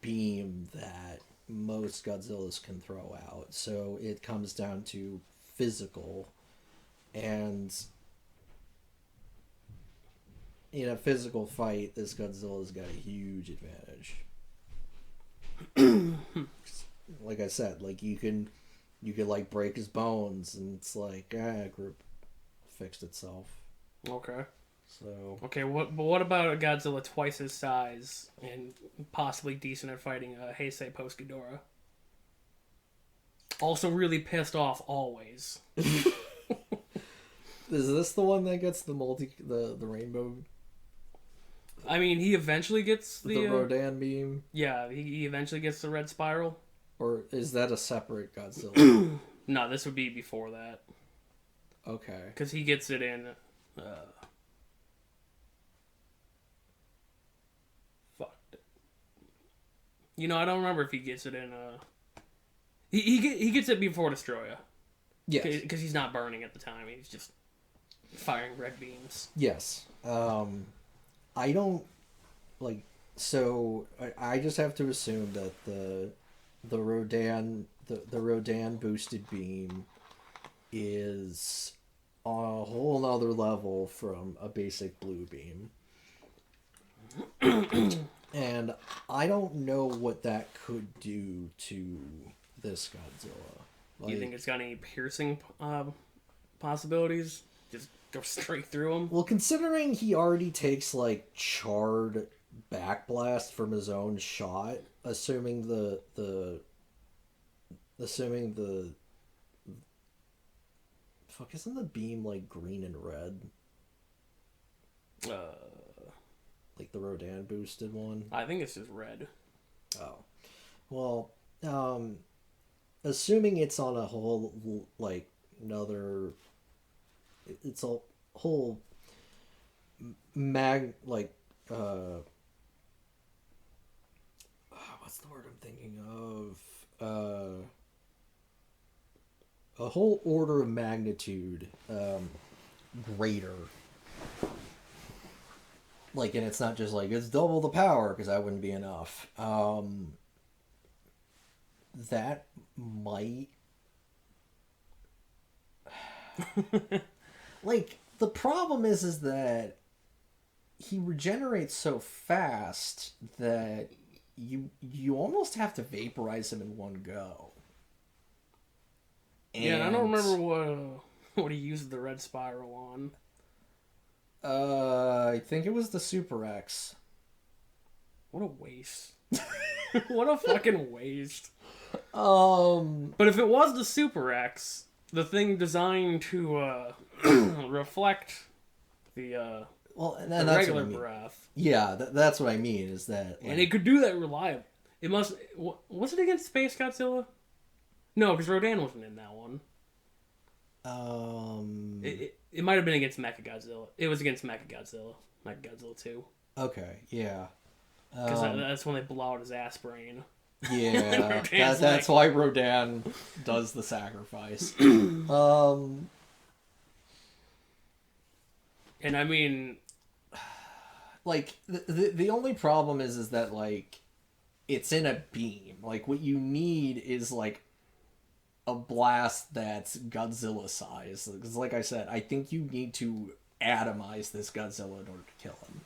beam that most Godzillas can throw out. So it comes down to physical, and in a physical fight, this Godzilla's got a huge advantage. Like I said, like you could like break his bones, and it's like group fixed itself. Okay. So okay, what about a Godzilla twice his size and possibly decent at fighting Heisei post Ghidorah? Also really pissed off always. Is this the one that gets the the rainbow? I mean, he eventually gets the Rodan beam. Yeah, he eventually gets the red spiral. Or is that a separate Godzilla? No, this would be before that. Okay. Because he gets it in. Fuck. You know, I don't remember if he gets it in. He gets it before Destroya. Yes. Because he's not burning at the time. He's just firing red beams. Yes. I don't like. So I just have to assume that the Rodan boosted beam is on a whole nother level from a basic blue beam. And I don't know what that could do to this Godzilla. Do you think it's got any piercing possibilities? Just go straight through him? Well, considering he already takes like charred backblast from his own shot, assuming the fuck, isn't the beam like green and red? Like the Rodan boosted one? I think it's just red. Oh. Well, assuming it's on a whole, like, another... It's a whole what's the word I'm thinking of? A whole order of magnitude greater. Like, and it's not just like, it's double the power, because that wouldn't be enough. That might... Like, the problem is that he regenerates so fast that you almost have to vaporize him in one go. Yeah, I don't remember what he used the red spiral on. I think it was the Super X. What a waste. What a fucking waste. But if it was the Super X, the thing designed to reflect the that's regular what I mean. breath. Yeah, that's what I mean, is that... Like, and it could do that reliably. It must... Was it against Space Godzilla? No, because Rodan wasn't in that one. It might have been against Mechagodzilla. It was against Mechagodzilla. Mechagodzilla 2. Okay, yeah. Because that's when they blow out his ass brain. Yeah, that's why Rodan does the sacrifice. And I mean... Like, the only problem is that, like, it's in a beam. Like, what you need is, like, a blast that's Godzilla size. Because, like I said, I think you need to atomize this Godzilla in order to kill him.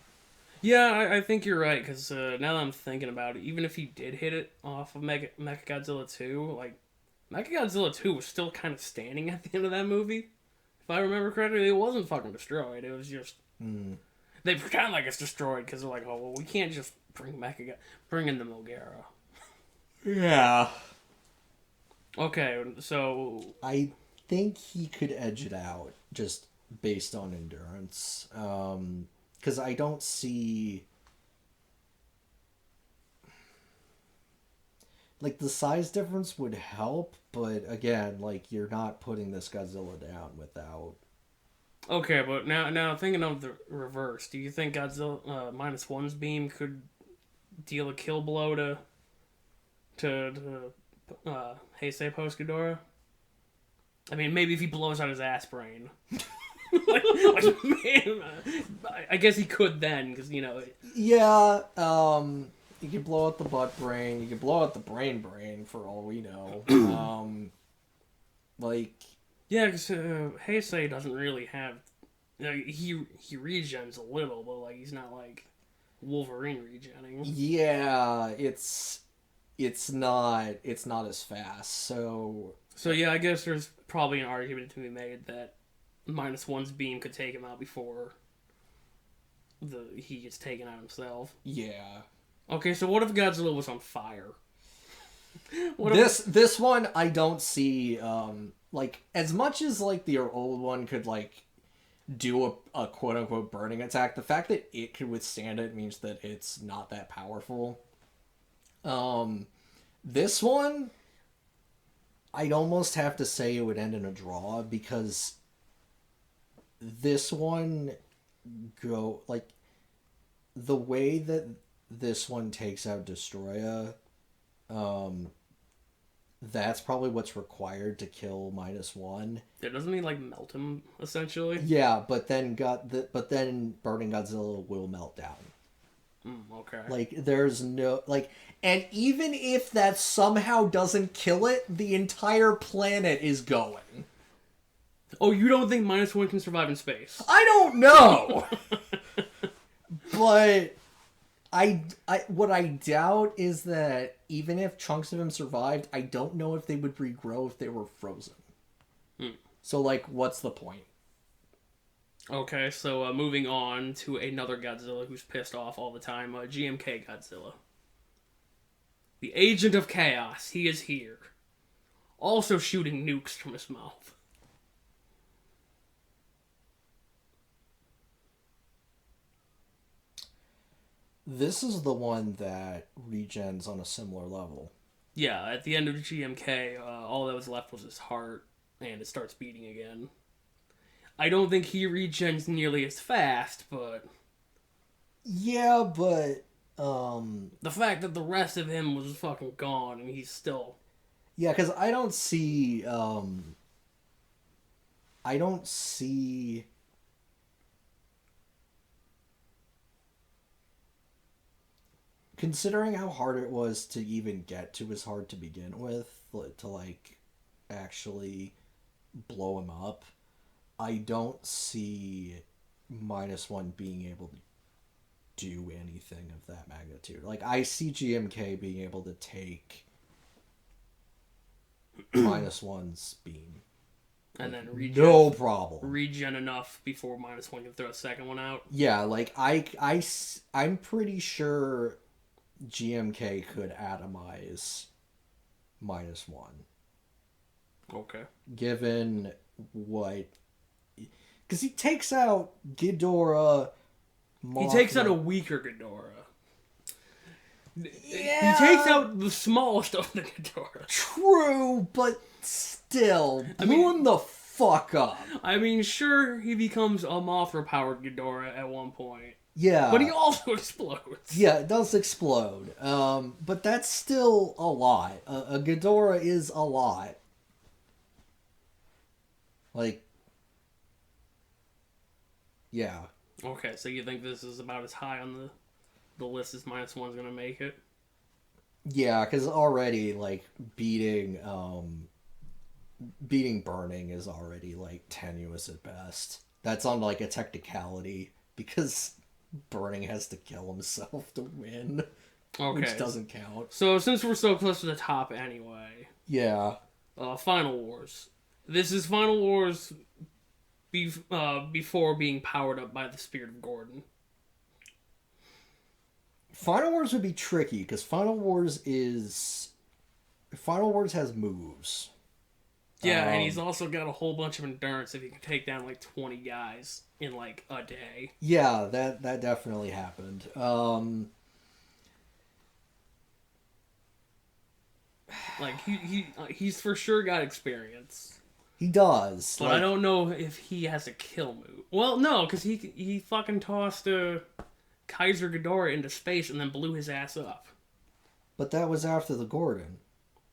Yeah, I think you're right, because now that I'm thinking about it, even if he did hit it off of Mechagodzilla 2, like, Mechagodzilla 2 was still kind of standing at the end of that movie. If I remember correctly, it wasn't fucking destroyed. It was just... They pretend like it's destroyed, because they're like, oh, well, we can't just bring in the Mogera. Yeah. Okay, so... I think he could edge it out, just based on endurance. Because I don't see... Like, the size difference would help, but again, like, you're not putting this Godzilla down without... Okay, but now thinking of the reverse, do you think Godzilla -1's beam could deal a kill blow to Heisei Post Ghidorah? I mean, maybe if he blows out his ass brain. Man, I guess he could then, because, you know... Yeah, you could blow out the butt brain, you could blow out the brain for all we know. Like... Yeah, because Heisei doesn't really have... You know, he regens a little, but, like, he's not, like, Wolverine regenning. Yeah, it's not as fast, so... So, yeah, I guess there's probably an argument to be made that -1's beam could take him out before he gets taken out himself. Yeah. Okay, so what if Godzilla was on fire? This one, I don't see, like, as much as, like, the old one could, like, do a quote-unquote burning attack, the fact that it could withstand it means that it's not that powerful. This one, I'd almost have to say it would end in a draw, because this one like, the way that this one takes out Destroya, that's probably what's required to kill -1. Yeah, doesn't he, like, melt him, essentially? Yeah, but then Burning Godzilla will melt down. Okay. Like, there's no... Like, and even if that somehow doesn't kill it, the entire planet is going. Oh, you don't think -1 can survive in space? I don't know! But... what I doubt is that even if chunks of him survived, I don't know if they would regrow if they were frozen. So, like, what's the point? Okay, so moving on to another Godzilla who's pissed off all the time, GMK Godzilla. The Agent of Chaos, he is here. Also shooting nukes from his mouth. This is the one that regens on a similar level. Yeah, at the end of GMK, all that was left was his heart, and it starts beating again. I don't think he regens nearly as fast, but Yeah, but the fact that the rest of him was fucking gone and he's still... yeah, because I don't see considering how hard it was to even get to his heart to begin with, to like actually blow him up. I don't see -1 being able to do anything of that magnitude. Like, I see GMK being able to take -1's beam. And then No problem. Regen enough before -1 can throw a second one out. Yeah, like, I'm pretty sure GMK could atomize -1. Okay. Given what... Because he takes out Ghidorah... He takes out a weaker Ghidorah. Yeah. He takes out the smallest of the Ghidorah. True, but still, blew him the fuck up. I mean, sure, he becomes a Mothra-powered Ghidorah at one point. Yeah. But he also explodes. Yeah, it does explode. But that's still a lot. A Ghidorah is a lot. Like, yeah. Okay, so you think this is about as high on the list as -1's gonna make it? Yeah, because already, like, beating Burning is already, like, tenuous at best. That's on, like, a technicality, because Burning has to kill himself to win. Okay. Which doesn't count. So, since we're so close to the top anyway... Yeah. Final Wars. This is Final Wars before being powered up by the Spirit of Gordon. Final Wars would be tricky, because Final Wars has moves. Yeah, and he's also got a whole bunch of endurance if he can take down, like, 20 guys in, like, a day. Yeah, that definitely happened. Like, he's for sure got experience. He does. But I don't know if he has a kill move. Well, no, because he fucking tossed Kaiser Ghidorah into space and then blew his ass up. But that was after the Gordon.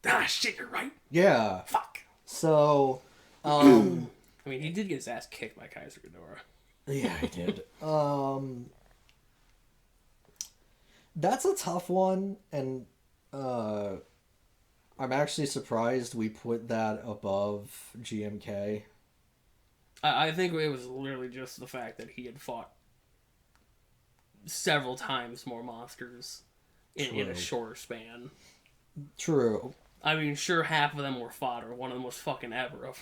Ah, shit, you're right. Yeah. Fuck. So, I mean, he did get his ass kicked by Kaiser Ghidorah. Yeah, he did. That's a tough one, and I'm actually surprised we put that above GMK. I think it was literally just the fact that he had fought several times more monsters in a shorter span. True. I mean, sure, half of them were fodder. One of them was fucking Eberov.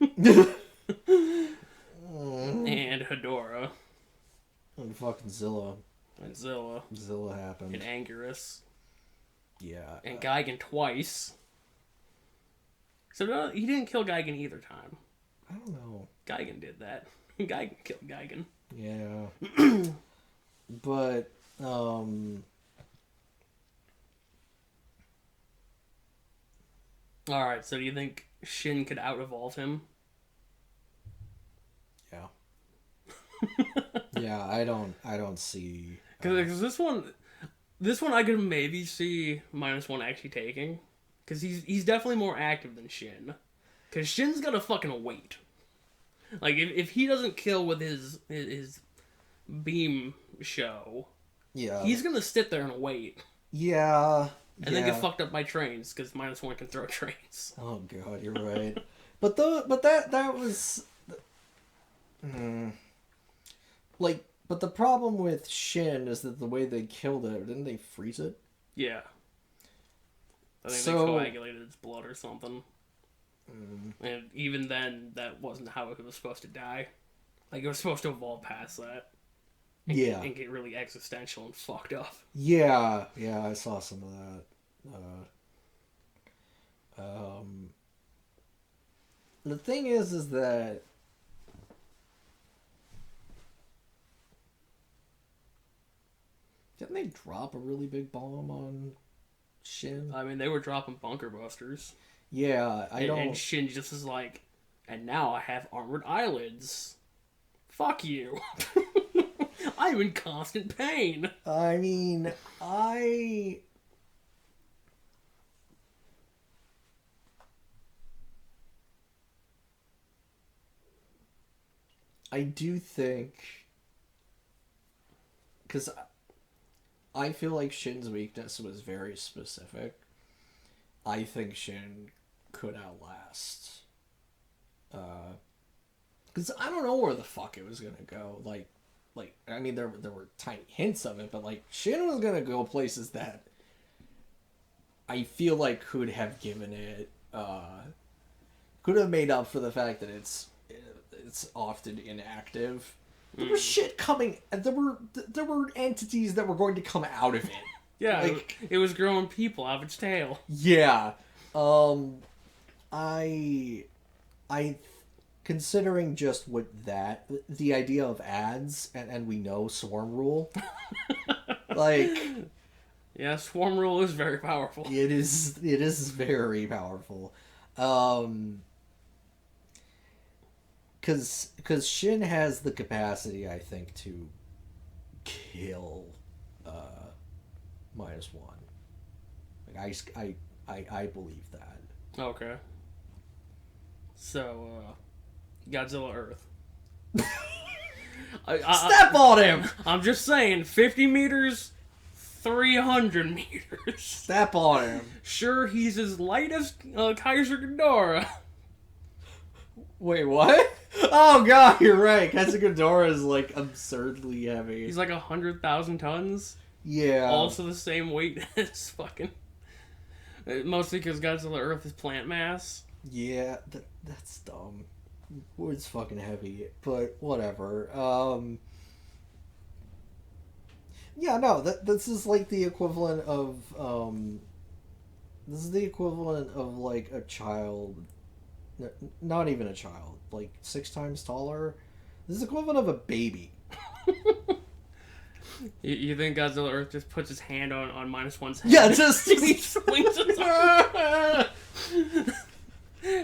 And Hedorah. And fucking Zilla. And Zilla. Zilla happened. And Anguirus. Yeah. And Gigan twice. So no, he didn't kill Gigan either time. I don't know. Gigan did that. Gigan killed Gigan. Yeah. But, Alright, so do you think Shin could out-evolve him? Yeah. Yeah, I don't see... Because this one I could maybe see -1 actually taking. Because he's definitely more active than Shin. Because Shin's got to fucking wait. Like, if he doesn't kill with his beam show, yeah, he's going to sit there and wait. Yeah. And then get fucked up by trains, because -1 can throw trains. Oh god, you're right. but that was... But the problem with Shin is that the way they killed it, didn't they freeze it? Yeah. I think they coagulated its blood or something. And even then, that wasn't how it was supposed to die. Like, it was supposed to evolve past that. And get really existential and fucked up. Yeah, I saw some of that. The thing is that didn't they drop a really big bomb on Shin? I mean, they were dropping bunker busters. Yeah, And Shin just is like, and now I have armored eyelids. Fuck you. I'm in constant pain. I mean, I do think, because I feel like Shin's weakness was very specific. I think Shin could outlast. Because I don't know where the fuck it was gonna go. Like I mean, there were tiny hints of it, but like Shin was gonna go places that I feel like could have given it, could have made up for the fact that it's often inactive. There was shit coming. There were entities that were going to come out of it. Yeah, like, it was growing people out of its tail. Yeah, I considering just what the idea of ads and we know swarm rule, like, yeah, swarm rule is very powerful. It is very powerful. Because Shin has the capacity, I think, to kill -1. Like I believe that. Okay. So, Godzilla Earth. Step on him! I'm just saying, 50 meters, 300 meters. Step on him. Sure, he's as light as Kaiser Ghidorah. Wait, what? Oh god, you're right. Kaiser Ghidorah is like absurdly heavy. He's like 100,000 tons. Yeah. Also the same weight as fucking... Mostly because Godzilla Earth is plant mass. Yeah, that's dumb. It's fucking heavy, but whatever. Yeah, no, this is like the equivalent of this is the equivalent of like a child, not even a child, like 6 times taller. This is the equivalent of a baby. You think Godzilla Earth just puts his hand on -1's head? Yeah, just he swings it.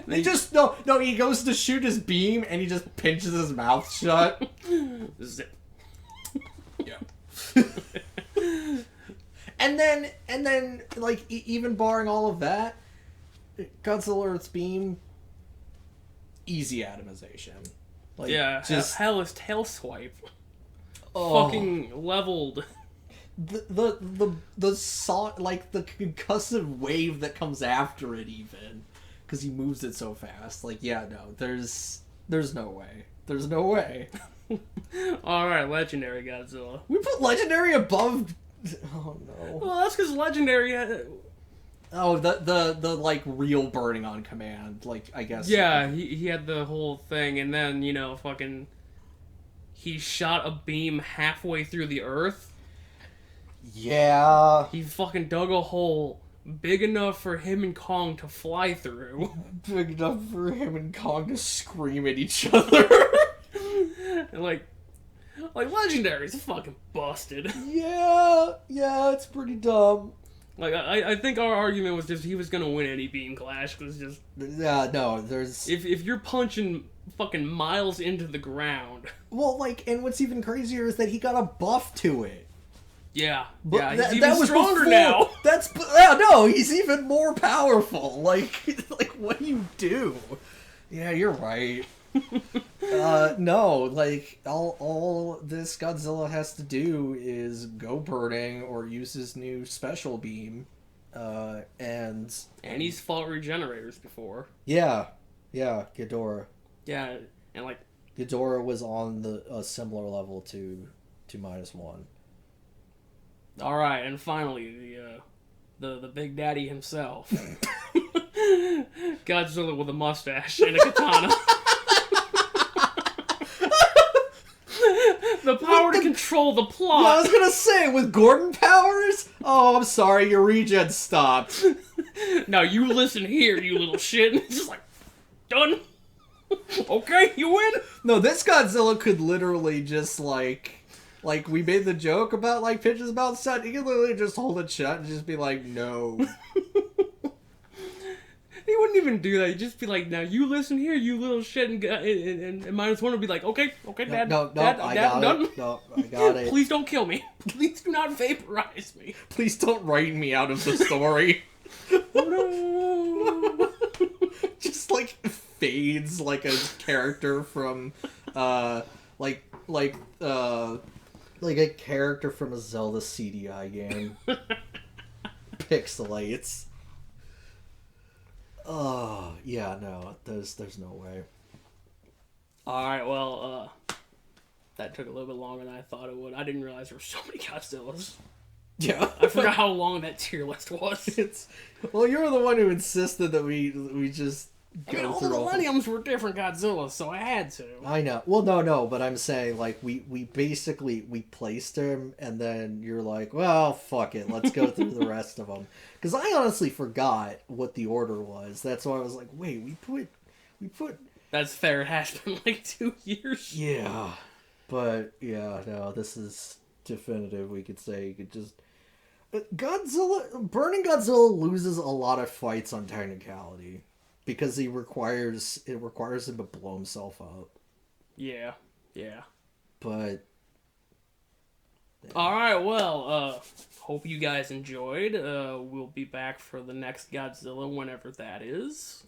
He just no. He goes to shoot his beam and he just pinches his mouth shut. Zip. Yeah. and then, like, even barring all of that, Godzilla Earth's beam, easy atomization. Like, yeah, just hell is tail swipe. Oh. Fucking leveled. The song, like the concussive wave that comes after it, even because he moves it so fast. Like, yeah, no, there's no way. There's no way. All right, legendary Godzilla. We put legendary above. Oh no. Well, that's because legendary. Oh, the like real burning on command. Like, I guess. Yeah, he had the whole thing, and then fucking. He shot a beam halfway through the earth. Yeah. He fucking dug a hole big enough for him and Kong to fly through. Big enough for him and Kong to scream at each other. And like Legendary's fucking busted. Yeah, it's pretty dumb. Like, I think our argument was just he was gonna win any beam clash, because just... Yeah, no, there's... If you're punching fucking miles into the ground... Well, like, and what's even crazier is that he got a buff to it. Yeah, but he's even stronger now. No, he's even more powerful. Like, what do you do? Yeah, you're right. No, like, all this Godzilla has to do is go burning or use his new special beam, and he's fought regenerators before. Yeah, Ghidorah. Yeah, and like... Ghidorah was on a similar level to -1. Alright, and finally, the Big Daddy himself. Godzilla with a mustache and a katana. The power to control the plot. Yeah, I was gonna say, with Gordon powers? Oh, I'm sorry, your regen stopped. Now you listen here, you little shit. And it's just like, done. Okay, you win. No, this Godzilla could literally just, like we made the joke about, like, pitches about set. He could literally just hold it shut and just be like, no. He wouldn't even do that. He'd just be like, now you listen here, you little shit, and -1 would be like, okay, Dad. No, Dad, I Dad, got it. No, I got it. Please don't kill me. Please do not vaporize me. Please don't write me out of the story. No. Just, like, fades like a character from, like a character from a Zelda CDI game. Pixelates. Oh, yeah, no, there's no way. Alright, well, that took a little bit longer than I thought it would. I didn't realize there were so many Godzillas. Yeah. I forgot how long that tier list was. Well, you were the one who insisted that we just go all through the Millenniums were different Godzillas, so I had to. I know. Well, no, but I'm saying, like, we basically, we placed him, and then you're like, well, fuck it, let's go through the rest of them. Because I honestly forgot what the order was. That's why I was like, wait, we put... That's fair, it has been like 2 years. Yeah. But, yeah, no, this is definitive. We could say, you could just... Burning Godzilla loses a lot of fights on technicality. Because it requires him to blow himself up. Yeah. But... Yeah. Alright, well, hope you guys enjoyed. We'll be back for the next Godzilla whenever that is.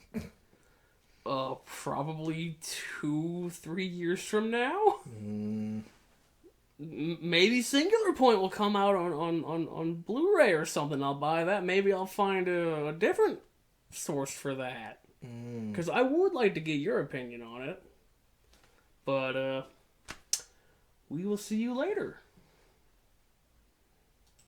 Probably 2-3 years from now. Maybe Singular Point will come out on Blu-ray or something. I'll buy that. Maybe I'll find a different source for that. Because I would like to get your opinion on it. But, we will see you later.